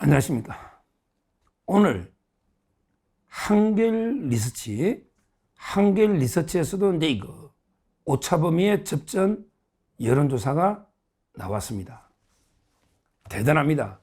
안녕하십니까. 오늘 한길 리서치에서도 이제 이거 오차범위의 접전 여론조사가 나왔습니다. 대단합니다.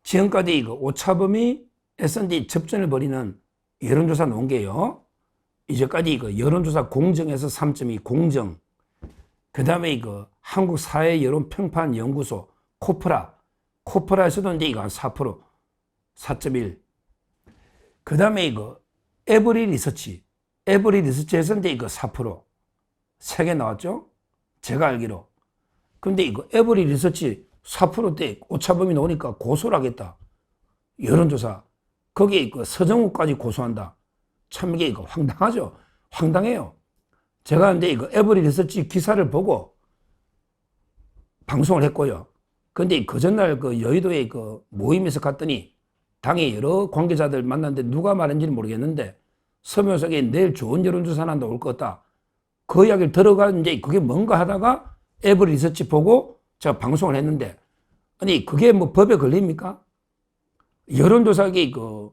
지금까지 이거 오차범위에서 이제 접전을 벌이는 여론조사 놓은 게요. 이제까지 이거 여론조사 공정에서 3.2 공정, 그 다음에 이거 한국사회여론평판연구소 코프라에서도 이제 이거 한 4%, 4.1. 그 다음에 이거 에브리 리서치에서 이제 이거 4%. 3개 나왔죠? 제가 알기로. 근데 이거 에브리 리서치 4%대 오차범위 나오니까 고소를 하겠다. 여론조사. 거기에 이거 서정욱까지 고소한다. 참 이게 이거 황당하죠? 황당해요. 제가 이제 이거 에브리 리서치 기사를 보고 방송을 했고요. 근데 그 전날 그 여의도에 그 모임에서 갔더니 당의 여러 관계자들 만났는데 누가 말했는지는 모르겠는데 서명석에 내일 좋은 여론조사 난다 올 것 같다. 그 이야기를 들어가 이제 그게 뭔가 하다가 에브리 리서치 보고 제가 방송을 했는데 아니 그게 뭐 법에 걸립니까? 여론조사기 그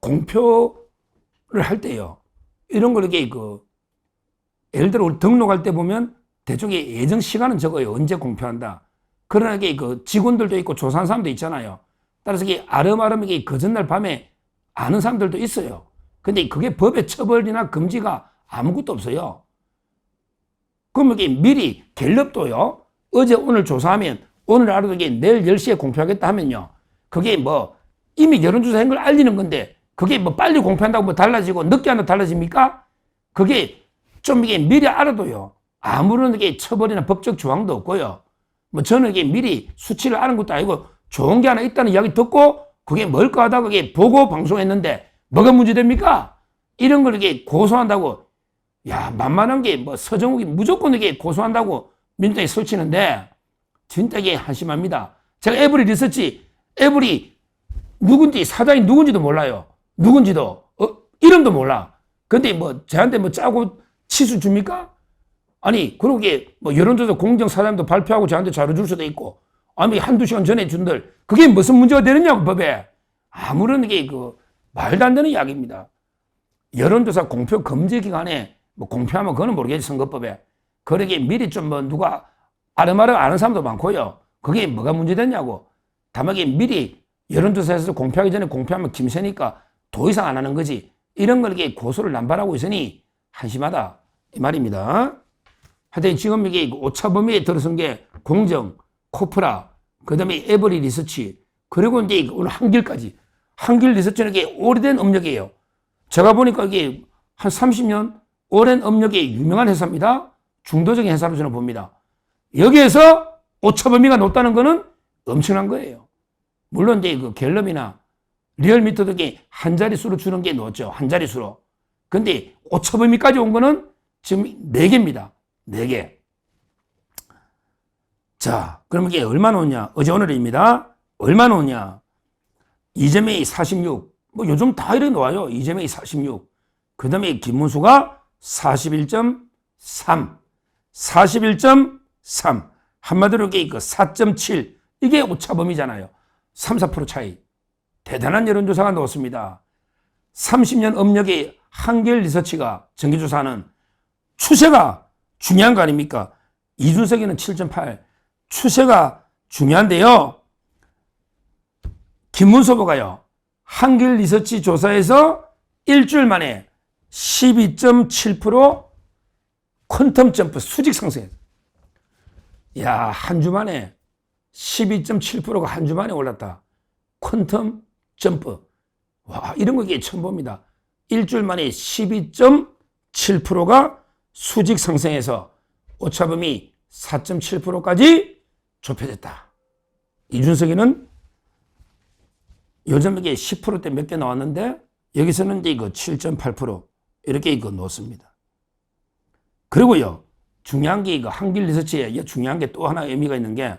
공표를 할 때요. 이런 걸 이렇게 그 예를 들어 우리 등록할 때 보면 대충 예정 시간은 적어요. 언제 공표한다. 그러나 이게 그 직원들도 있고 조사한 사람도 있잖아요. 따라서 이게 아름아름하게 그 전날 밤에 아는 사람들도 있어요. 근데 그게 법의 처벌이나 금지가 아무것도 없어요. 그럼 이게 미리 갤럽도요. 어제 오늘 조사하면 오늘 알아도 이게 내일 10시에 공표하겠다 하면요. 그게 뭐 이미 여론조사한 걸 알리는 건데 그게 뭐 빨리 공표한다고 뭐 달라지고 늦게 한다고 달라집니까? 그게 좀 이게 미리 알아도요. 아무런 이게 처벌이나 법적 조항도 없고요. 뭐 저는 이게 미리 수치를 아는 것도 아니고 좋은 게 하나 있다는 이야기 듣고 그게 뭘까 하다가 그게 보고 방송했는데 뭐가 문제됩니까? 이런 걸 이게 고소한다고 야 만만한 게 뭐 서정욱이 무조건 이게 고소한다고 민주당이 설치는데 진짜 이게 한심합니다. 제가 에브리 리서치 에브리 누군지 사장이 누군지도 몰라요. 누군지도 이름도 몰라. 근데 뭐 저한테 뭐 짜고 치수 줍니까? 아니, 그러게, 뭐, 여론조사 공정사장도 발표하고 저한테 자료 줄 수도 있고, 아니, 한두 시간 전에 준들, 그게 무슨 문제가 되느냐고, 법에. 아무런 게 말도 안 되는 이야기입니다. 여론조사 공표 금지 기간에, 뭐, 공표하면 그거는 모르겠지, 선거법에. 그러게 미리 좀 뭐, 누가 아름아름 아는 사람도 많고요. 그게 뭐가 문제됐냐고. 다만 이게 미리 여론조사에서 공표하기 전에 공표하면 김새니까 더 이상 안 하는 거지. 이런 걸 이게 고소를 남발하고 있으니 한심하다. 이 말입니다. 하여튼 지금 이게 오차범위에 들어선 게 공정, 코프라, 그 다음에 에브리 리서치, 그리고 이제 오늘 한길까지. 한길 리서치는 이게 오래된 업력이에요. 제가 보니까 이게 한 30년 오랜 업력의 유명한 회사입니다. 중도적인 회사로 저는 봅니다. 여기에서 오차범위가 높다는 거는 엄청난 거예요. 물론 이제 그 갤럽이나 리얼미터도 이게 한 자릿수로 주는 게 높죠. 한 자릿수로. 근데 오차범위까지 온 거는 지금 4개입니다. 4개. 자, 그럼 이게 얼마나 오냐? 어제 오늘입니다. 얼마나 오냐? 이재명이 46. 뭐 요즘 다 이렇게 나와요. 이재명이 46. 그 다음에 김문수가 41.3. 41.3. 한마디로 이게 4.7. 이게 오차범위잖아요. 3, 4% 차이. 대단한 여론조사가 나왔습니다. 30년 업력의 한길 리서치가 정기조사는 추세가 중요한 거 아닙니까? 이준석이는 7.8. 추세가 중요한데요. 김문수 후보가요. 한길 리서치 조사에서 일주일 만에 12.7% 퀀텀 점프 수직 상승. 야, 한 주 만에 12.7%가 한 주 만에 올랐다. 퀀텀 점프. 와, 이런 거 이게 처음 봅니다. 일주일 만에 12.7%가 수직 상승해서 오차범위 4.7%까지 좁혀졌다. 이준석이는 요즘 이게 10%대 몇 개 나왔는데 여기서는 이제 이거 7.8% 이렇게 이거 놓습니다. 그리고요, 중요한 게 이거 한길 리서치에 중요한 게 또 하나 의미가 있는 게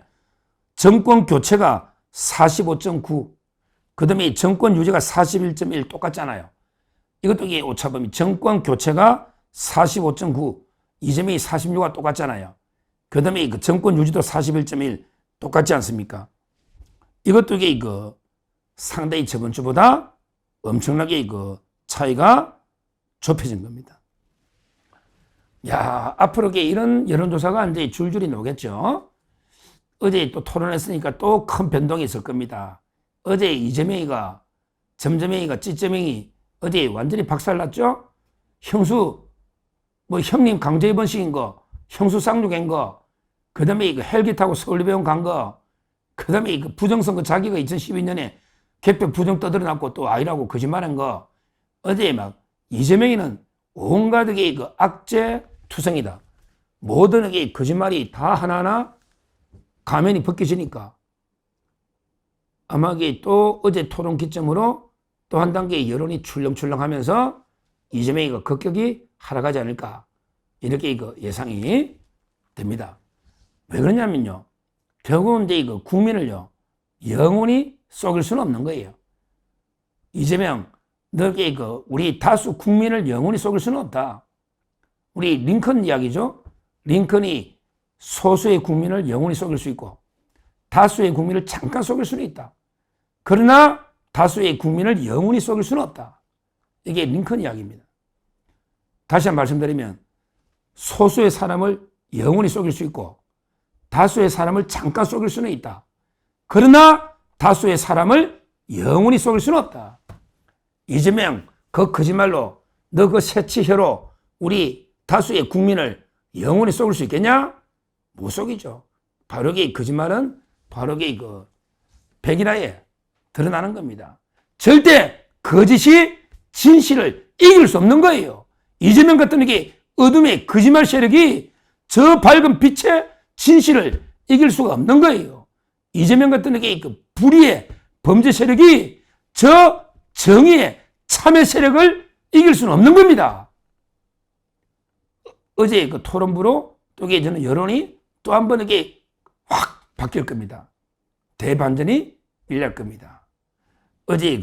정권 교체가 45.9, 그 다음에 정권 유지가 41.1 똑같잖아요. 이것도 이게 오차범위. 정권 교체가 45.9, 이재명이 46과 똑같잖아요. 그 다음에 그 정권 유지도 41.1 똑같지 않습니까? 이것도 이게 상당히 저번 주보다 엄청나게 그 차이가 좁혀진 겁니다. 야, 앞으로 이런 여론조사가 이제 줄줄이 나오겠죠. 어제 또 토론했으니까 또 큰 변동이 있을 겁니다. 어제 이재명이가, 점점명이가, 찌점명이 어제 완전히 박살났죠? 형수, 뭐 형님 강제 입원시킨 거, 형수 쌍욕한 거, 그 다음에 이거 헬기 타고 서울대병원 간 거, 그 다음에 이거 부정선거 자기가 2012년에 개표 부정 떠들어놨고 또 아니라고 거짓말한 거, 어제 막 이재명이는 온갖 그 악재 투성이다. 모든 게 거짓말이 다 하나하나 가면이 벗겨지니까 아마 또 어제 토론 기점으로 또 한 단계 여론이 출렁출렁하면서 이재명이가 급격히 하락하지 않을까 이렇게 예상이 됩니다. 왜 그러냐면요. 결국은 이제 국민을요 영원히 속일 수는 없는 거예요. 이재명, 너게 우리 다수 국민을 영원히 속일 수는 없다. 우리 링컨 이야기죠. 링컨이 소수의 국민을 영원히 속일 수 있고 다수의 국민을 잠깐 속일 수는 있다. 그러나 다수의 국민을 영원히 속일 수는 없다. 이게 링컨 이야기입니다. 다시 한번 말씀드리면 소수의 사람을 영원히 속일 수 있고 다수의 사람을 잠깐 속일 수는 있다. 그러나 다수의 사람을 영원히 속일 수는 없다. 이재명, 그 거짓말로 너 그 새치혀로 우리 다수의 국민을 영원히 속일 수 있겠냐? 못 속이죠. 바로 이 거짓말은 바로 백일화에 드러나는 겁니다. 절대 거짓이 진실을 이길 수 없는 거예요. 이재명 같은 어둠의 거짓말 세력이 저 밝은 빛의 진실을 이길 수가 없는 거예요. 이재명 같은 불의의 범죄 세력이 저 정의의 참의 세력을 이길 수는 없는 겁니다. 어제 토론부로 또 저는 여론이 또 한 번 확 바뀔 겁니다. 대반전이 일어날 겁니다. 어제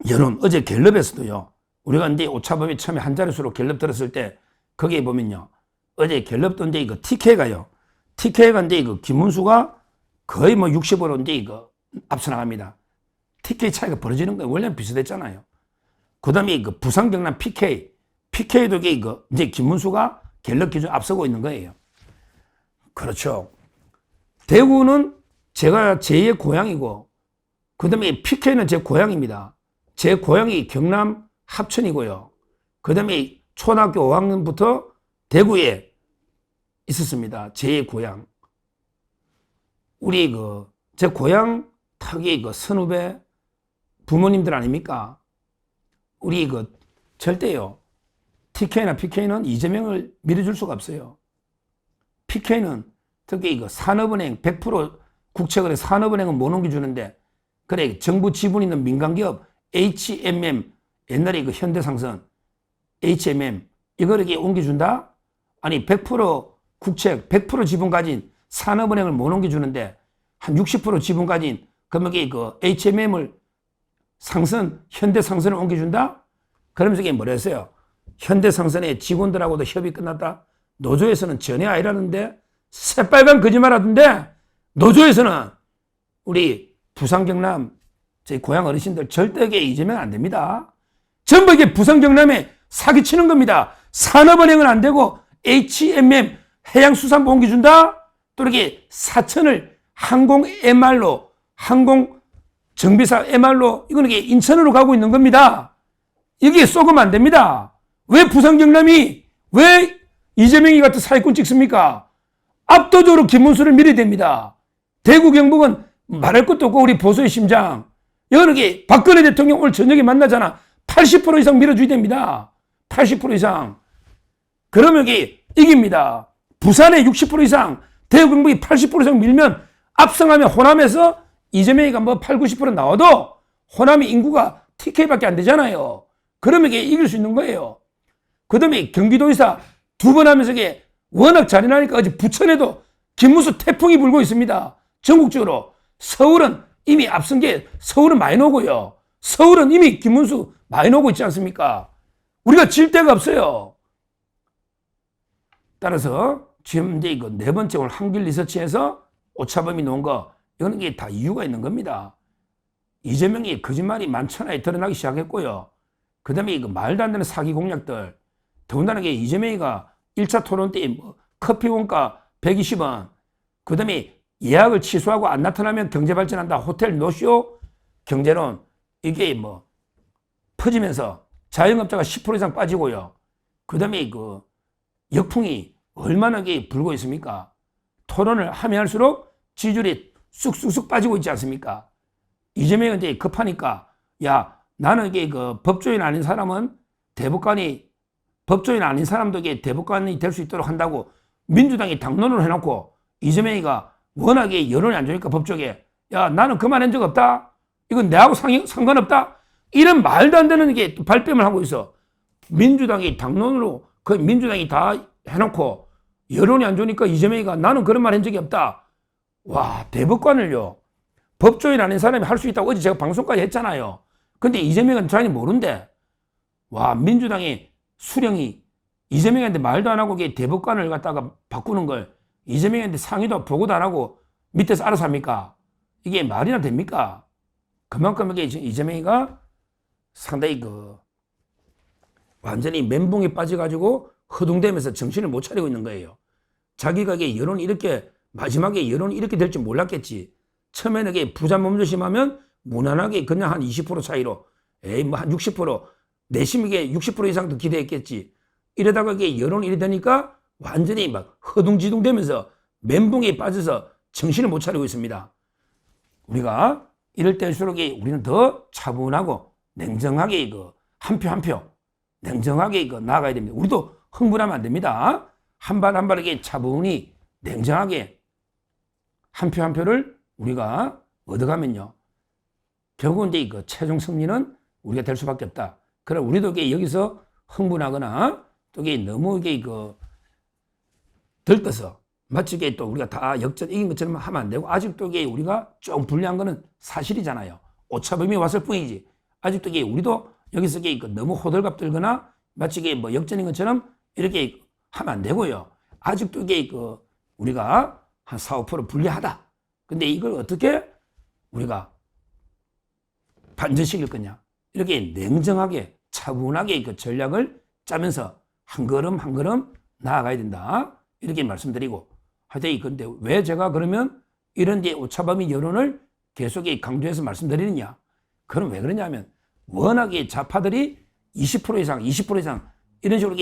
여론, 어제 갤럽에서도요, 우리가 이제 오차범위 처음에 한 자릿수로 갤럽 들었을 때, 거기에 보면요, 어제 갤럽도 이제 TK가요, TK가 이제 김문수가 거의 60으로 이제 앞서 나갑니다. TK 차이가 벌어지는 거예요. 원래는 비슷했잖아요. 그 다음에 부산 경남 PK도 이제 김문수가 갤럽 기준 앞서고 있는 거예요. 그렇죠. 대구는 제가 제2의 고향이고, 그 다음에 PK는 제 고향입니다. 제 고향이 경남 합천이고요. 그 다음에 초등학교 5학년부터 대구에 있었습니다. 제2의 고향. 우리 제 고향 탁이 선후배 부모님들 아닙니까? 우리 절대요. TK나 PK는 이재명을 밀어줄 수가 없어요. PK는 특히 산업은행 100% 국채거래 산업은행은 못 옮겨주는데, 그래, 정부 지분 있는 민간기업 HMM, 옛날에 현대상선 HMM, 이걸 옮겨준다? 아니, 100% 국채, 100% 지분 가진 산업은행을 못 옮겨주는데, 한 60% 지분 가진, 그러면 HMM을 현대상선을 옮겨준다? 그러면서 이게 뭐라 했어요? 현대상선의 직원들하고도 협의 끝났다? 노조에서는 전혀 아니라는데, 새빨간 거짓말 하던데, 노조에서는 우리 부산 경남 제 고향 어르신들 절대 이재명 안 됩니다. 전부 이게 부산 경남에 사기치는 겁니다. 산업은행은 안 되고 HMM 해양수산부 옮겨준다? 또 이렇게 사천을 항공 MR로 항공 정비사 MR로 이거는 인천으로 가고 있는 겁니다. 여기에 쏘으면 안 됩니다. 왜 부산 경남이 왜 이재명이 같은 사기꾼 찍습니까? 압도적으로 김문수를 밀어야 됩니다. 대구 경북은 말할 것도 없고 우리 보수의 심장. 여기 박근혜 대통령 오늘 저녁에 만나잖아. 80% 이상 밀어줘야 됩니다. 80% 이상. 그러면 여기 이깁니다. 부산에 60% 이상, 대구 경북이 80% 이상 밀면 압승하면 호남에서 이재명이가 8, 90% 나와도 호남의 인구가 TK밖에 안 되잖아요. 그러면 이게 이길 수 있는 거예요. 그 다음에 경기도지사 2번 하면서 이게 워낙 잔인하니까 어제 부천에도 김문수 태풍이 불고 있습니다. 전국적으로. 서울은 이미 앞선 게 서울은 많이 오고요. 서울은 이미 김문수 많이 오고 있지 않습니까? 우리가 질 데가 없어요. 따라서 지금 이제 네 번째 오늘 한길 리서치에서 오차범위 놓은 거, 이거는 다 이유가 있는 겁니다. 이재명이 거짓말이 만천하에 드러나기 시작했고요. 그 다음에 이거 말도 안 되는 사기 공약들. 더군다나 이재명이가 1차 토론 때 뭐 커피 원가 120원. 그 다음에 예약을 취소하고 안 나타나면 경제 발전한다. 호텔 노쇼 경제론. 이게 뭐 퍼지면서 자영업자가 10% 이상 빠지고요. 그 다음에 그 역풍이 얼마나 불고 있습니까? 토론을 하면 할수록 지지율이 쑥쑥쑥 빠지고 있지 않습니까? 이재명은 이제 급하니까, 야, 나는 이게 그 법조인 아닌 사람은 법조인 아닌 사람도 이게 대법관이 될 수 있도록 한다고 민주당이 당론으로 해놓고 이재명이가 워낙에 여론이 안 좋으니까 법조계, 야, 나는 그 말 한 적 없다. 이건 내하고 상관없다. 이런 말도 안 되는 게 발뺌을 하고 있어. 민주당이 당론으로 그 민주당이 다 해놓고 여론이 안 좋으니까 이재명이가 나는 그런 말 한 적이 없다. 와, 대법관을요. 법조인 아닌 사람이 할 수 있다고 어제 제가 방송까지 했잖아요. 근데 이재명은 자기 모른대. 와, 민주당의 수령이 이재명한테 말도 안 하고 대법관을 갖다가 바꾸는 걸 이재명한테 상의도 보고도 안 하고 밑에서 알아서 합니까? 이게 말이나 됩니까? 그만큼 이재명이가 상당히 완전히 멘붕에 빠져가지고 허둥대면서 정신을 못 차리고 있는 거예요. 자기가 여론이 이렇게 마지막에 여론이 이렇게 될 줄 몰랐겠지. 처음에는 부자 몸조심하면 무난하게 그냥 한 20% 차이로 뭐 한 60% 내심 60% 이상도 기대했겠지. 이러다가 여론이 이래 되니까 완전히 막 허둥지둥 되면서 멘붕에 빠져서 정신을 못 차리고 있습니다. 우리가 이럴 때일수록 우리는 더 차분하고 냉정하게 한 표 한 표 냉정하게 나아가야 됩니다. 우리도 흥분하면 안 됩니다. 한 발 한 발에게 차분히 냉정하게 한 표 한 표를 우리가 얻어가면요. 결국은 이제 최종 승리는 우리가 될 수밖에 없다. 그럼 우리도 여기서 흥분하거나 또 너무 들떠서 마치 또 우리가 다 역전 이긴 것처럼 하면 안 되고 아직도 우리가 좀 불리한 거는 사실이잖아요. 오차범위 왔을 뿐이지. 아직도 우리도 여기서 너무 호들갑 들거나 마치 뭐 역전인 것처럼 이렇게 하면 안 되고요. 아직도 우리가 한 4, 5% 불리하다. 근데 이걸 어떻게 우리가 반전시킬 거냐. 이렇게 냉정하게 차분하게 전략을 짜면서 한 걸음 한 걸음 나아가야 된다. 이렇게 말씀드리고 하여튼 근데 왜 제가 그러면 이런 오차범위 여론을 계속 강조해서 말씀드리느냐. 그럼 왜 그러냐면 워낙에 좌파들이 20% 이상 20% 이상 이런 식으로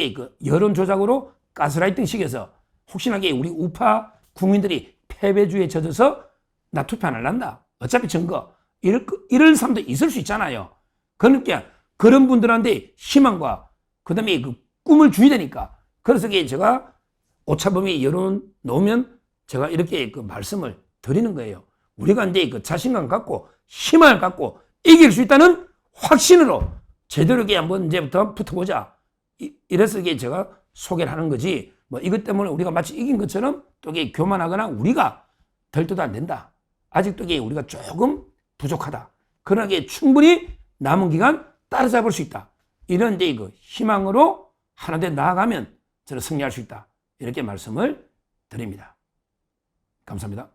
여론 조작으로 가스라이팅 식에서 혹시나 우리 우파 국민들이 패배주의에 젖어서 나 투표 안 할란다. 어차피 증거. 이럴 사람도 있을 수 있잖아요. 그러니까 그런 분들한테 희망과 그 다음에 꿈을 주야 되니까. 그래서 제가 오차범위 여론 놓으면 제가 이렇게 말씀을 드리는 거예요. 우리가 이제 자신감 갖고 희망을 갖고 이길 수 있다는 확신으로 제대로 한번 이제부터 붙어보자. 이래서 제가 소개를 하는 거지. 뭐 이것 때문에 우리가 마치 이긴 것처럼 또 교만하거나 우리가 덜떠도 안 된다. 아직도 우리가 조금 부족하다. 그러나 충분히 남은 기간 따라잡을 수 있다. 이런 희망으로 하나 돼 나아가면 저는 승리할 수 있다. 이렇게 말씀을 드립니다. 감사합니다.